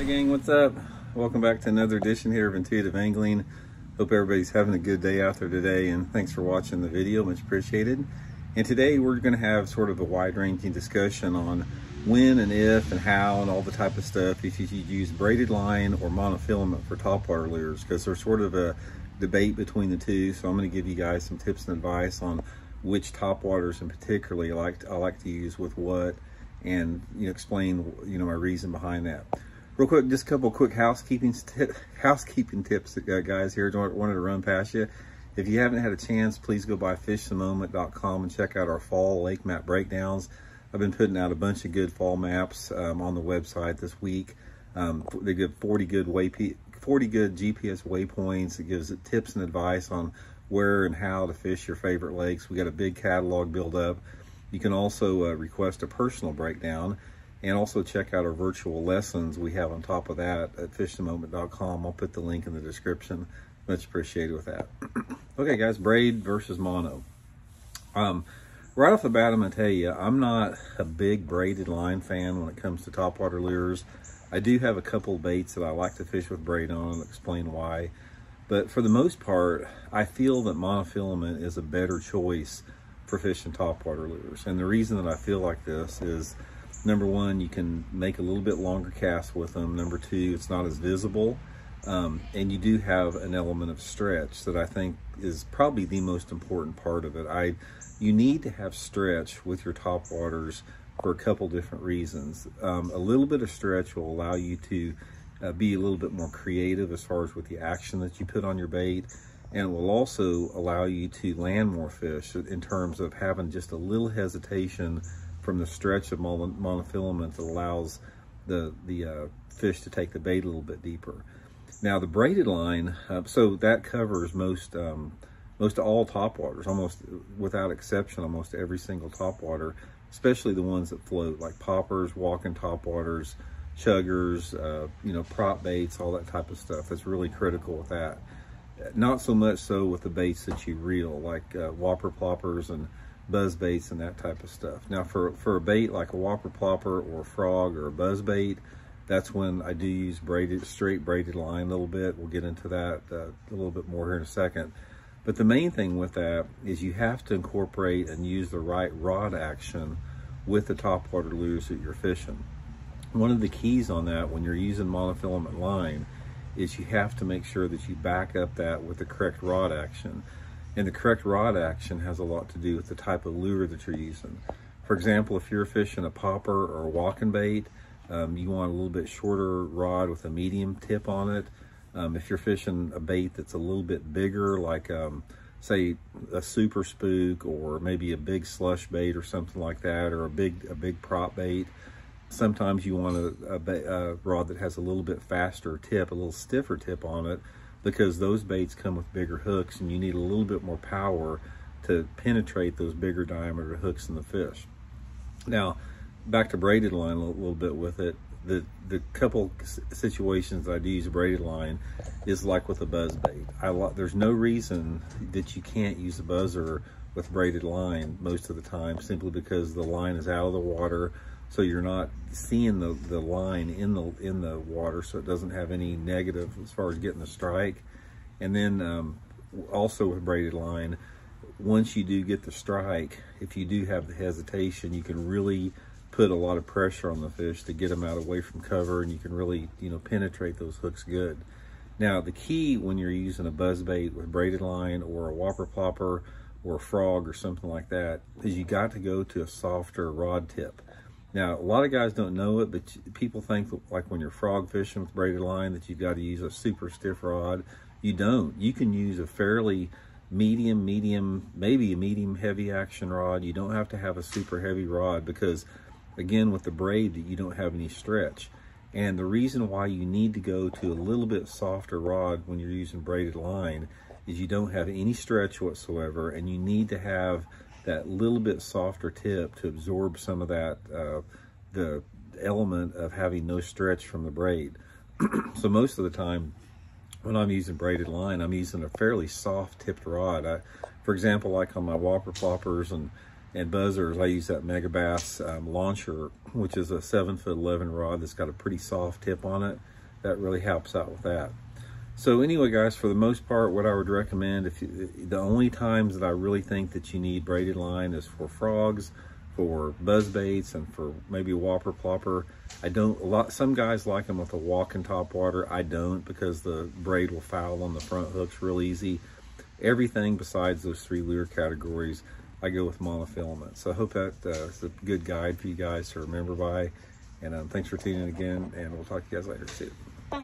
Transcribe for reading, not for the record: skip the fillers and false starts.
Hey gang, what's up? Welcome back to another edition here of Intuitive Angling. Hope everybody's having a good day out there today, and thanks for watching the video, much appreciated. And today we're going to have sort of a wide-ranging discussion on when and if and how and all the type of stuff if you should use braided line or monofilament for topwater lures, because there's sort of a debate between the two. So I'm going to give you guys some tips and advice on which topwaters in particularly I like to use with what, and explain my reason behind that. Real quick, just a couple quick housekeeping tips, guys, here. Wanted to run past you. If you haven't had a chance, please go by fishthemoment.com and check out our fall lake map breakdowns. I've been putting out a bunch of good fall maps on the website this week. They give 40 good GPS waypoints. It gives tips and advice on where and how to fish your favorite lakes. We got a big catalog build up. You can also request a personal breakdown, and also check out our virtual lessons we have on top of that at fishthemoment.com. I'll put the link in the description. Much appreciated with that. Okay, guys, braid versus mono. Right off the bat, I'm going to tell you, I'm not a big braided line fan when it comes to topwater lures. I do have a couple baits that I like to fish with braid on, and I'll explain why. But for the most part, I feel that monofilament is a better choice for fishing topwater lures. And the reason that I feel like this is, number one, you can make a little bit longer casts with them. Number two, it's not as visible. And you do have an element of stretch that I think is probably the most important part of it. You need to have stretch with your topwaters for a couple different reasons. A little bit of stretch will allow you to be a little bit more creative as far as with the action that you put on your bait. And it will also allow you to land more fish in terms of having just a little hesitation from the stretch of monofilament that allows the fish to take the bait a little bit deeper. Now the braided line, so that covers most all topwaters, almost without exception, almost every single topwater, especially the ones that float, like poppers, walking topwaters, chuggers, prop baits, all that type of stuff. That's really critical with that. Not so much so with the baits that you reel, like whopper ploppers and buzz baits and that type of stuff. Now for a bait like a whopper plopper or a frog or a buzz bait, that's when I do use straight braided line a little bit. We'll get into that a little bit more here in a second. But the main thing with that is you have to incorporate and use the right rod action with the topwater lures that you're fishing. One of the keys on that when you're using monofilament line is you have to make sure that you back up that with the correct rod action. And the correct rod action has a lot to do with the type of lure that you're using. For example, if you're fishing a popper or a walking bait, you want a little bit shorter rod with a medium tip on it. If you're fishing a bait that's a little bit bigger, like say a super spook or maybe a big slush bait or something like that, or a big prop bait, sometimes you want a rod that has a little bit faster tip, a little stiffer tip on it, because those baits come with bigger hooks and you need a little bit more power to penetrate those bigger diameter hooks in the fish. Now, back to braided line a little bit with it. The couple situations I do use braided line is like with a buzz bait. There's no reason that you can't use a buzzer with braided line most of the time, simply because the line is out of the water, so you're not seeing the line in the water, so it doesn't have any negative as far as getting the strike. And then also with braided line, once you do get the strike, if you do have the hesitation, you can really put a lot of pressure on the fish to get them out away from cover, and you can really penetrate those hooks good. Now the key when you're using a buzz bait with braided line or a whopper plopper or a frog or something like that is you got to go to a softer rod tip. Now, a lot of guys don't know it, but people think that, like when you're frog fishing with braided line, that you've got to use a super stiff rod. You don't. You can use a fairly medium, maybe a medium heavy action rod. You don't have to have a super heavy rod because, again, with the braid, you don't have any stretch. And the reason why you need to go to a little bit softer rod when you're using braided line is you don't have any stretch whatsoever, and you need to have that little bit softer tip to absorb some of that, the element of having no stretch from the braid. So most of the time when I'm using braided line, I'm using a fairly soft tipped rod. For example, like on my whopper ploppers and buzzers, I use that Megabass launcher, which is a 7'11" rod that's got a pretty soft tip on it. that really helps out with that. So anyway, guys, for the most part, what I would recommend, the only times that I really think that you need braided line is for frogs, for buzz baits, and for maybe whopper plopper. Some guys like them with a walking top water. I don't, because the braid will foul on the front hooks real easy. Everything besides those 3 lure categories, I go with monofilament. So I hope that is a good guide for you guys to remember by. And thanks for tuning in again, and we'll talk to you guys later. See you.